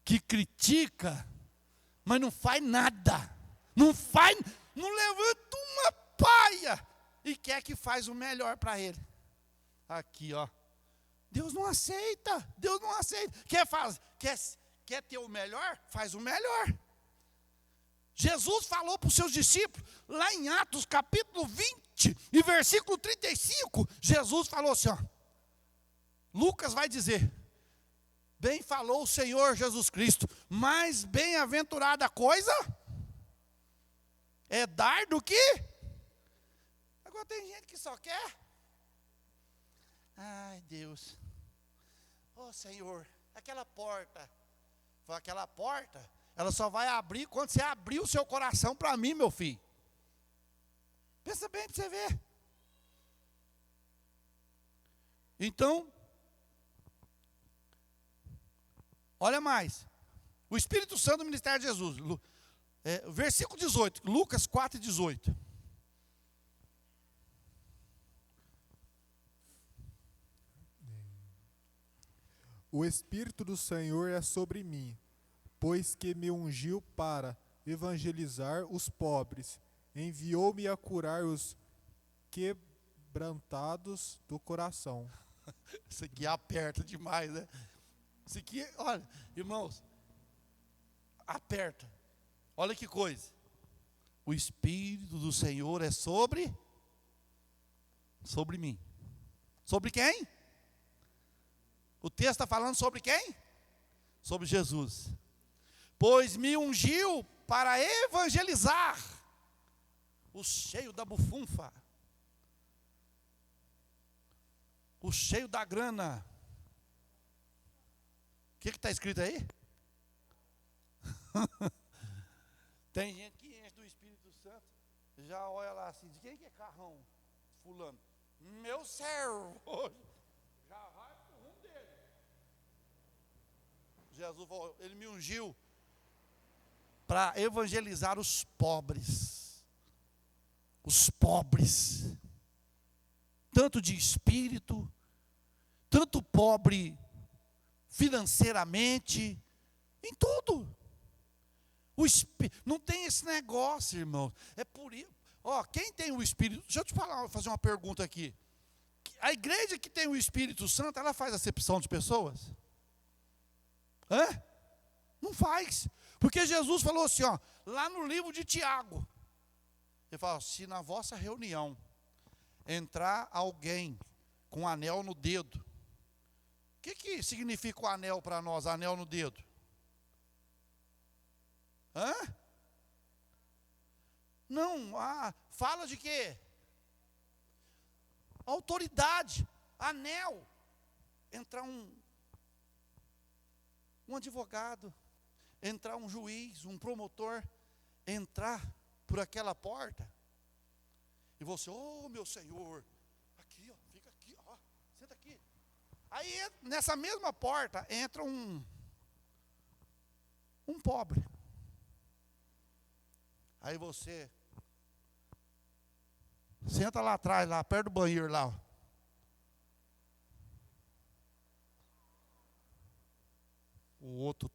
que critica, mas não faz nada. Não levanta uma paia e quer que faz o melhor para ele. Aqui, ó. Deus não aceita. Deus não aceita. Quer ter o melhor? Faz o melhor. Jesus falou para os seus discípulos, lá em Atos capítulo 20 e versículo 35, Jesus falou assim, ó. Lucas vai dizer: bem falou o Senhor Jesus Cristo, mais bem-aventurada coisa é dar do que. Agora tem gente que só quer. Ai, Deus. Ô Senhor, aquela porta, ela só vai abrir quando você abrir o seu coração para mim, meu filho. Pensa bem para você ver. Então, olha mais. O Espírito Santo do ministério de Jesus. Versículo 18, Lucas 4:18. O Espírito do Senhor é sobre mim, pois que me ungiu para evangelizar os pobres, enviou-me a curar os quebrantados do coração. Isso aqui aperta demais, né? Isso aqui, olha, irmãos, aperta. Olha que coisa. O Espírito do Senhor é sobre mim. Sobre quem? O texto está falando sobre quem? Sobre Jesus. Pois me ungiu para evangelizar o cheio da bufunfa, o cheio da grana. O que está escrito aí? Tem gente que enche do Espírito Santo, já olha lá assim, de quem que é carrão? Fulano. Meu servo. Já vai para o rumo dele. Jesus falou, ele me ungiu para evangelizar os pobres. Os pobres. Tanto de espírito, tanto pobre financeiramente, em tudo. Não tem esse negócio, irmão. É por isso. Quem tem o Espírito... Deixa eu te fazer uma pergunta aqui. A igreja que tem o Espírito Santo, ela faz acepção de pessoas? Não faz. Porque Jesus falou assim, lá no livro de Tiago. Ele fala, se na vossa reunião entrar alguém com um anel no dedo, o que significa o anel para nós, anel no dedo? Não, fala de quê? Autoridade, anel. Entrar um advogado, entrar um juiz, um promotor, entrar por aquela porta, e você, meu Senhor, aqui, fica aqui, senta aqui. Aí nessa mesma porta entra um pobre. Aí você senta lá atrás, lá perto do banheiro lá. O outro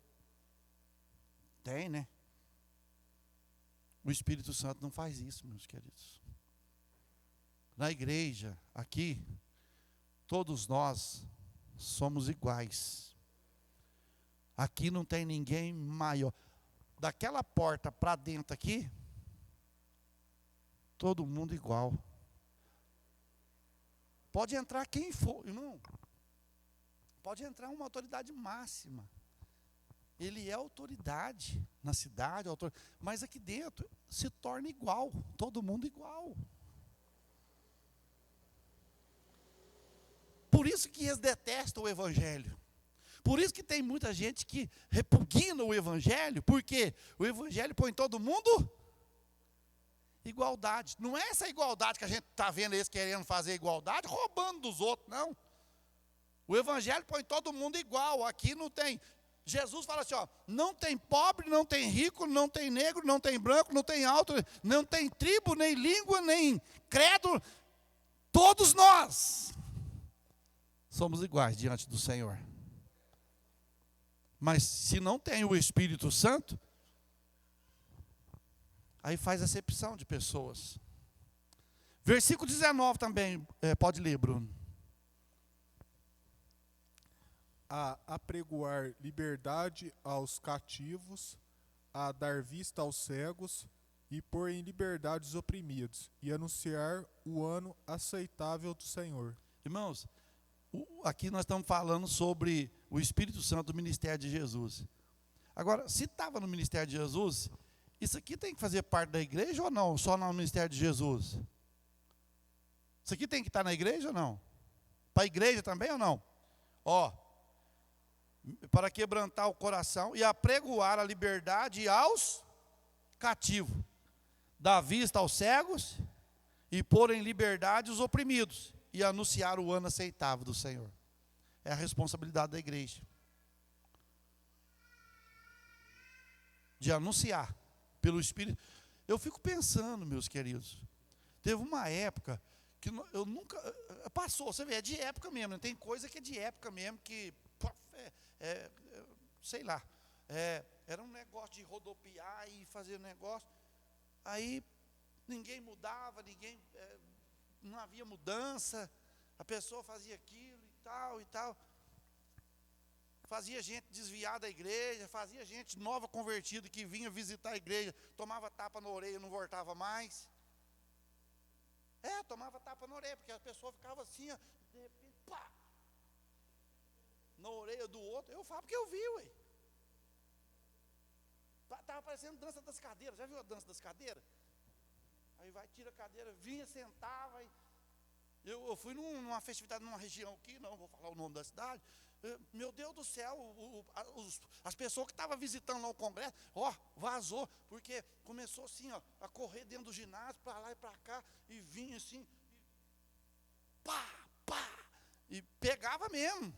tem, né? O Espírito Santo não faz isso, meus queridos. Na igreja, aqui, todos nós somos iguais. Aqui não tem ninguém maior. Daquela porta para dentro aqui, todo mundo igual. Pode entrar quem for, irmão. Pode entrar uma autoridade máxima. Ele é autoridade na cidade, mas aqui dentro se torna igual, todo mundo igual. Por isso que eles detestam o Evangelho. Por isso que tem muita gente que repugna o Evangelho, porque o Evangelho põe todo mundo igualdade. Não é essa igualdade que a gente está vendo eles querendo fazer igualdade, roubando dos outros, não. O Evangelho põe todo mundo igual, aqui não tem. Jesus fala assim, não tem pobre, não tem rico, não tem negro, não tem branco, não tem alto, não tem tribo, nem língua, nem credo. Todos nós somos iguais diante do Senhor. Mas se não tem o Espírito Santo, aí faz acepção de pessoas. Versículo 19 também, pode ler, Bruno. A apregoar liberdade aos cativos, a dar vista aos cegos, e pôr em liberdade os oprimidos, e anunciar o ano aceitável do Senhor. Irmãos, aqui nós estamos falando sobre o Espírito Santo do ministério de Jesus. Agora, se estava no ministério de Jesus, isso aqui tem que fazer parte da igreja ou não? Só no ministério de Jesus? Isso aqui tem que estar na igreja ou não? Para a igreja também ou não? Ó, para quebrantar o coração e apregoar a liberdade aos cativos, dar vista aos cegos e pôr em liberdade os oprimidos e anunciar o ano aceitável do Senhor. É a responsabilidade da igreja. De anunciar pelo Espírito. Eu fico pensando, meus queridos, teve uma época que eu nunca, passou, você vê, é de época mesmo, tem coisa que é de época mesmo, que, sei lá, era um negócio de rodopiar e fazer negócio, aí ninguém mudava, não havia mudança, a pessoa fazia aquilo e tal, fazia gente desviar da igreja, fazia gente nova convertida que vinha visitar a igreja, tomava tapa na orelha e não voltava mais. Tomava tapa na orelha, porque a pessoa ficava assim, ó, de repente, pá, na orelha do outro. Eu falo porque eu vi, ué. Estava parecendo dança das cadeiras, já viu a dança das cadeiras? Aí vai, tira a cadeira, vinha, sentava. Eu fui numa festividade numa região aqui, não vou falar o nome da cidade. Meu Deus do céu, as pessoas que estavam visitando lá o congresso, vazou, porque começou assim, ó, a correr dentro do ginásio, para lá e para cá, e vinha assim, pá, e pegava mesmo.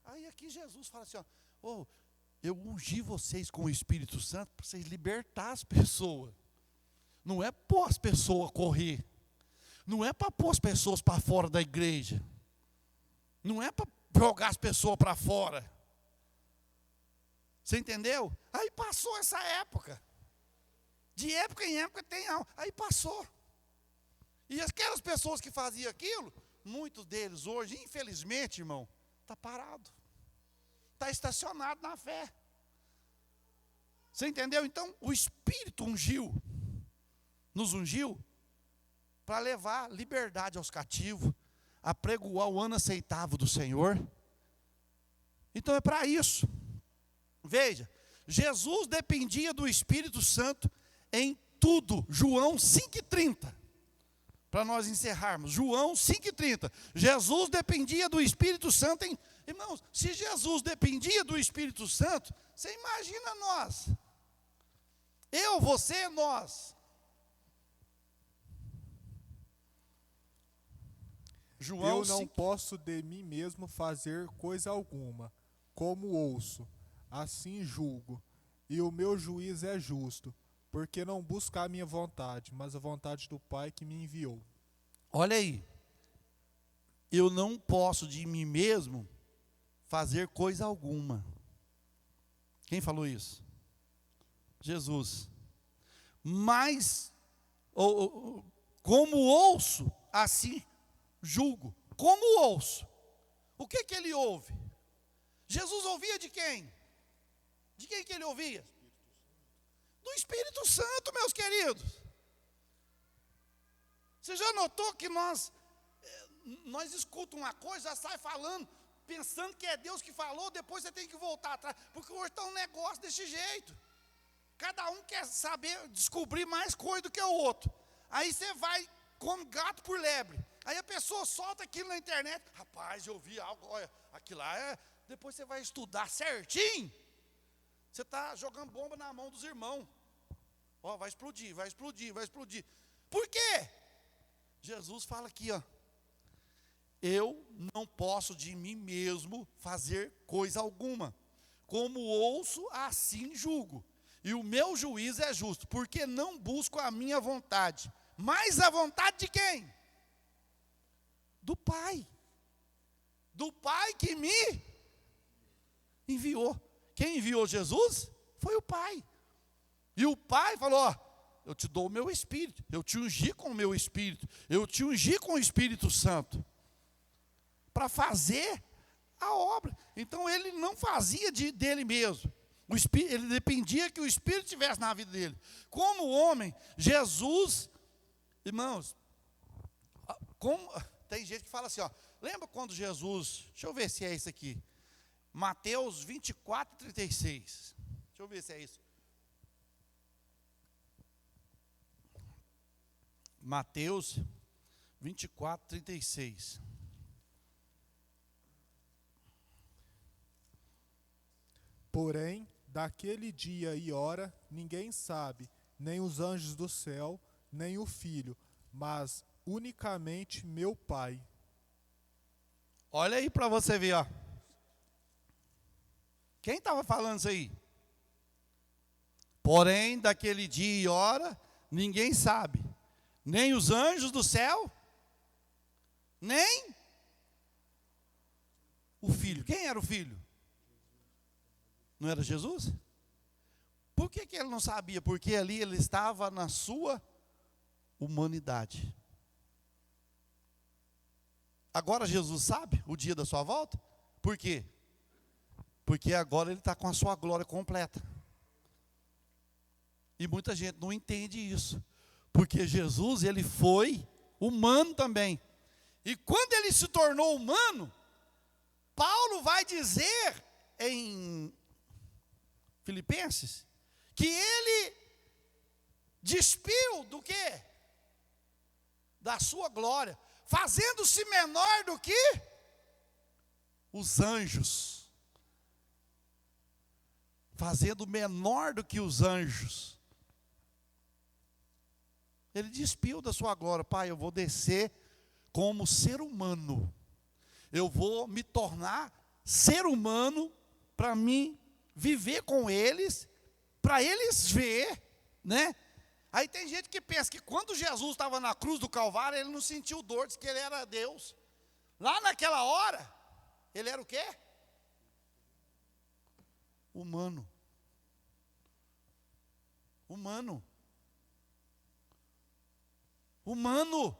Aí aqui Jesus fala assim, ó, eu ungi vocês com o Espírito Santo para vocês libertar as pessoas. Não é pôr as pessoas a correr, não é para pôr as pessoas para fora da igreja. Não é para jogar as pessoas para fora. Você entendeu? Aí passou essa época. De época em época tem algo. Aí passou. E aquelas pessoas que faziam aquilo, muitos deles hoje, infelizmente, irmão, está parado. Está estacionado na fé. Você entendeu? Então, o Espírito nos ungiu, para levar liberdade aos cativos, apregoar o ano aceitável do Senhor. Então é para isso. Veja, Jesus dependia do Espírito Santo em tudo. João 5,30. Para nós encerrarmos. João 5,30. Jesus dependia do Espírito Santo em... Irmãos, se Jesus dependia do Espírito Santo, você imagina nós. Eu, você, nós. João eu não posso de mim mesmo fazer coisa alguma, como ouço, assim julgo, e o meu juiz é justo, porque não busca a minha vontade, mas a vontade do Pai que me enviou. Olha aí, eu não posso de mim mesmo fazer coisa alguma. Quem falou isso? Jesus. Mas, como ouço, assim julgo. Como ouço? O que ele ouve? Jesus ouvia de quem? De quem que ele ouvia? Do Espírito Santo, meus queridos. Você já notou que nós escutamos uma coisa, já sai falando, pensando que é Deus que falou, depois você tem que voltar atrás, porque hoje está um negócio desse jeito. Cada um quer saber, descobrir mais coisa do que o outro. Aí você vai como gato por lebre. Aí a pessoa solta aquilo na internet. Rapaz, eu vi algo, olha, aquilo lá é... Depois você vai estudar certinho. Você está jogando bomba na mão dos irmãos. Vai explodir, vai explodir, vai explodir. Por quê? Jesus fala aqui, eu não posso de mim mesmo fazer coisa alguma. Como ouço, assim julgo. E o meu juízo é justo, porque não busco a minha vontade, mas a vontade de quem? Do Pai. Do Pai que me enviou. Quem enviou Jesus? Foi o Pai. E o Pai falou, eu te dou o meu Espírito, eu te ungi com o meu Espírito, eu te ungi com o Espírito Santo, para fazer a obra. Então ele não fazia dele mesmo. Ele dependia que o Espírito estivesse na vida dele. Como homem, Jesus, irmãos, tem gente que fala assim, ó, lembra quando Jesus, deixa eu ver se é isso aqui, Mateus 24, 36, deixa eu ver se é isso. Mateus 24, 36. Porém, daquele dia e hora, ninguém sabe, nem os anjos do céu, nem o Filho, mas unicamente meu Pai. Olha aí para você ver, ó. Quem estava falando isso aí? Porém, daquele dia e hora, ninguém sabe, nem os anjos do céu, nem o Filho. Quem era o Filho? Não era Jesus? Por que ele não sabia? Porque ali ele estava na sua humanidade. Agora Jesus sabe o dia da sua volta? Por quê? Porque agora ele está com a sua glória completa. E muita gente não entende isso. Porque Jesus, ele foi humano também. E quando ele se tornou humano, Paulo vai dizer em Filipenses que ele despiu do quê? Da sua glória, fazendo-se menor do que os anjos. Fazendo menor do que os anjos. Ele despiu da sua glória. Pai, eu vou descer como ser humano. Eu vou me tornar ser humano para mim viver com eles, para eles ver, né? Aí tem gente que pensa que quando Jesus estava na cruz do Calvário, ele não sentiu dor, diz que ele era Deus. Lá naquela hora, ele era o quê? Humano. Humano. Humano.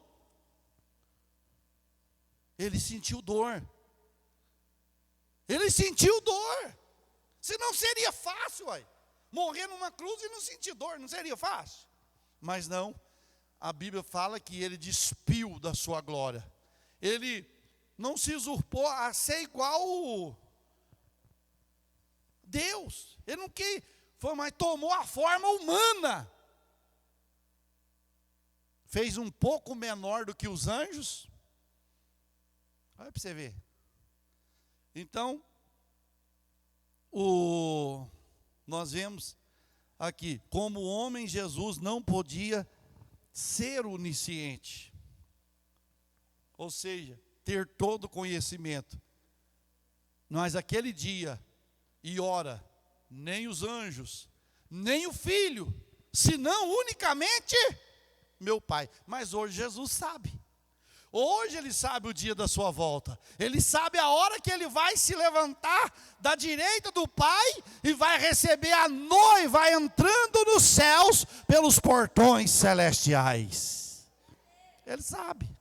Ele sentiu dor. Ele sentiu dor. Senão seria fácil, uai. Morrer numa cruz e não sentir dor, não seria fácil? Mas não, a Bíblia fala que ele despiu da sua glória. Ele não se usurpou a ser igual Deus. Ele não quis, mas tomou a forma humana. Fez um pouco menor do que os anjos. Olha para você ver. Então, nós vemos aqui, como homem, Jesus não podia ser onisciente, ou seja, ter todo o conhecimento. Mas aquele dia e hora, nem os anjos, nem o Filho, senão unicamente meu Pai. Mas hoje Jesus sabe. Hoje ele sabe o dia da sua volta. Ele sabe a hora que ele vai se levantar da direita do Pai e vai receber a noiva entrando nos céus pelos portões celestiais. Ele sabe.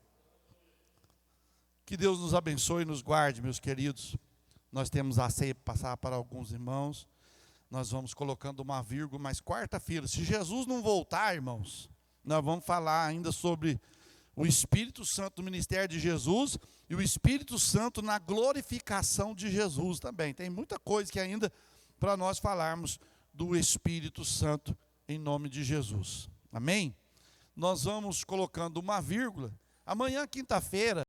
Que Deus nos abençoe e nos guarde, meus queridos. Nós temos a ceia para passar para alguns irmãos. Nós vamos colocando uma vírgula, mas quarta-feira, se Jesus não voltar, irmãos, nós vamos falar ainda sobre o Espírito Santo no ministério de Jesus e o Espírito Santo na glorificação de Jesus também. Tem muita coisa que ainda para nós falarmos do Espírito Santo em nome de Jesus. Amém? Nós vamos colocando uma vírgula. Amanhã, quinta-feira,